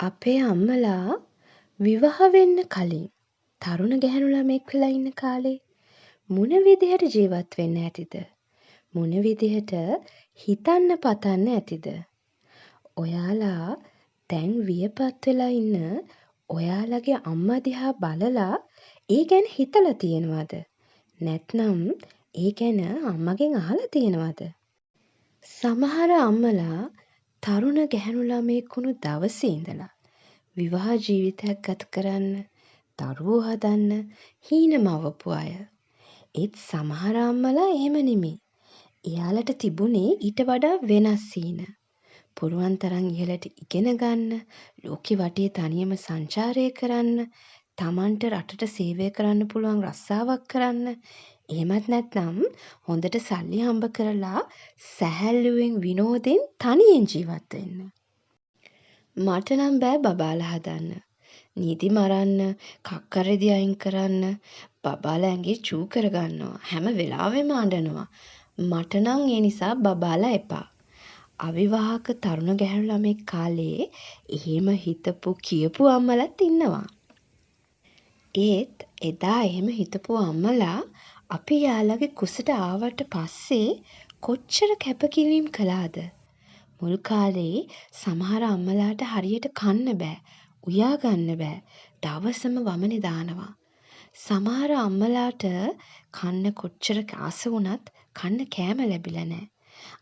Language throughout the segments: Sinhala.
අපේ අම්මලා විවාහ වෙන්න කලින් තරුණ ගැහැණු ළමෙක් වෙලා ඉන්න කාලේ මොන විදිහට ජීවත් වෙන්න ඇතිද? මොන විදිහට හිතන්න පතන්න ඇතිද? ඔයාලා දැන් වියපත් වෙලා ඉන්න ඔයාලගේ අම්මා දිහා බලලා ඒ ගැන හිතලා තියෙනවද? නැත්නම් ඒ ගැන අම්මගෙන් අහලා තියෙනවද? සමහර අම්මලා තරුණ ගැහැණු ළමයෙක් වුණු දවසේ ඉඳලා විවාහ ජීවිතයක් ගත කරන්න, දරුවෝ හදන්න හීන මවපු අය. ඒත් සමහර අම්මලා එහෙම නෙමෙයි. එයාලට තිබුණේ ඊට වඩා වෙනස් හීන. පුළුවන් තරම් ඉහළට ඉගෙන ගන්න, ලෝකෙ වටේ තනියම සංචාරය කරන්න, තමන්ට රටට සේවය කරන්න පුළුවන් රස්සාවක් කරන්න, එහෙමත් නැත්නම් හොඳට සල්ලි හම්බ කරලා සැහැල්ලුවෙන් විනෝදෙන් තනියෙන් ජීවත් වෙන්න. මට නම් බෑ බබාලා හදන්න. නීති මරන්න, කක්කරෙදි අයින් කරන්න, බබාලා ඇඟේ චූ කරගන්නවා. හැම වෙලාවෙම අඬනවා. මට නම් ඒ නිසා බබාලා එපා. අවිවාහක තරුණ ගැහැණු ළමෙක් කාලේ එහෙම හිතපු කියපු අම්මලත් ඉන්නවා. ඒත් එදා එහෙම හිතපු අම්මලා අපි යාළගේ කුසට ආවට පස්සේ කොච්චර කැපකිරීම කළාද? මුල් කාලේ සමහර අම්මලාට හරියට කන්න බෑ, උයා ගන්න බෑ. දවසම වමනේ දානවා. සමහර අම්මලාට කන්න කොච්චර ආස වුණත් කන්න කෑම ලැබිලා නෑ.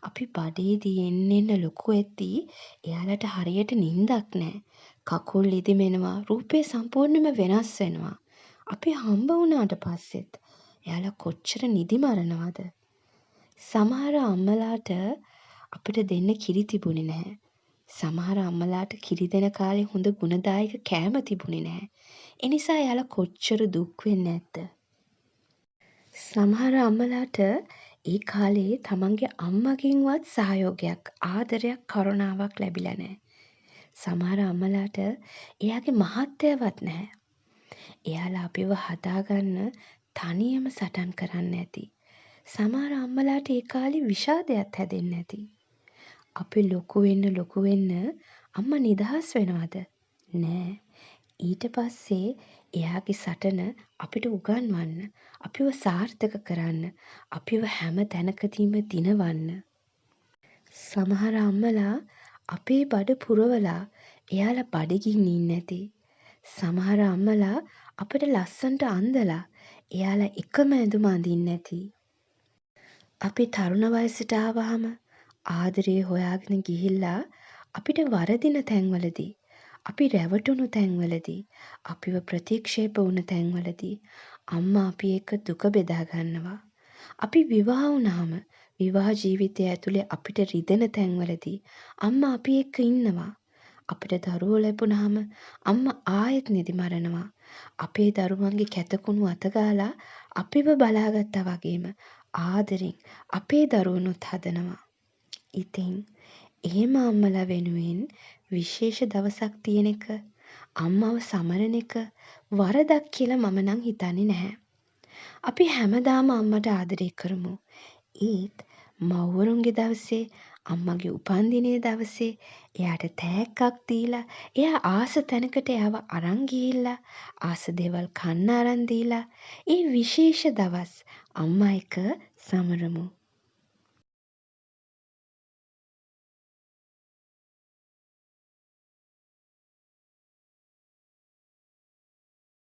අපි බඩේදී එන්න ලොකු වෙද්දී එයාලට හරියට නිින්දක් නෑ. කකුල් ඉදිමෙනවා, රූපේ සම්පූර්ණයෙන්ම වෙනස් වෙනවා. අපි හම්බ වුණාට පස්සෙත් එයාලා කොච්චර නිදි මරනවද? සමහර අම්මලාට අපිට දෙන්න කිරි තිබුණේ නැහැ. සමහර අම්මලාට කිරි දෙන කාලේ හොඳ ගුණදායක කෑම තිබුණේ නැහැ. ඒ නිසා එයාලා කොච්චර දුක් වෙන්නේ නැද්ද? සමහර අම්මලාට ඒ කාලේ තමන්ගේ අම්මගෙන්වත් සහයෝගයක්, ආදරයක්, කරුණාවක් ලැබිලා නැහැ. සමහර අම්මලාට එයාගේ මහත්තයවත් නැහැ. එයාලා අපිව හදාගන්න තනියම සටන් කරන්න ඇති. සමහර අම්මලාට ඒ කාලේ විෂාදයක් හැදෙන්න ඇති. අපි ලොකු වෙන්න අම්මා නිදහස් වෙනවද? නෑ. ඊට පස්සේ එයාගේ සටන අපිට උගන්වන්න, අපිව සාර්ථක කරන්න, අපිව හැම තැනකදීම දිනවන්න. සමහර අම්මලා අපේ බඩ පුරවලා එයාලා බඩගින්න නැති. සමහර අම්මලා අපිට ලස්සනට අඳලා එයාලා එකම ඇඳුම අඳින්න නැති. අපි තරුණ වයසට ආවහම ආදරේ හොයාගෙන ගිහිල්ලා අපිට වරදින තැන්වලදී, අපි රැවටුණු තැන්වලදී, අපිව ප්‍රතික්ෂේප වුණ තැන්වලදී අම්මා අපි එක්ක දුක බෙදා ගන්නවා. අපි විවාහ වුණාම විවාහ ජීවිතය ඇතුලේ අපිට රිදෙන තැන්වලදී අම්මා අපි එක්ක ඉන්නවා. අපිට දරුවෝ ලැබුණාම අම්මා ආයෙත් නිදි මරනවා. අපේ දරුවන්ගේ කැතකුණු අතගාලා අපිව බලාගත්තා වගේම ආදරෙන් අපේ දරුවනුත් හදනවා. ඉතින් එහෙම අම්මලා වෙනුවෙන් විශේෂ දවසක් තියෙන එක, අම්මව සමරන එක වරදක් කියලා මම නම් හිතන්නේ නැහැ. අපි හැමදාම අම්මට ආදරේ කරමු. ඒත් මව්වරුන්ගේ දවසේ, අම්මගේ උපන්දිනේ දවසේ එයාට තෑග්ගක් දීලා, එයා ආස තැනකට එයාව අරන් ගිහිල්ලා, ආස දේවල් කන්න අරන් දීලා, ඒ විශේෂ දවස් අම්මා එක්ක සමරමු.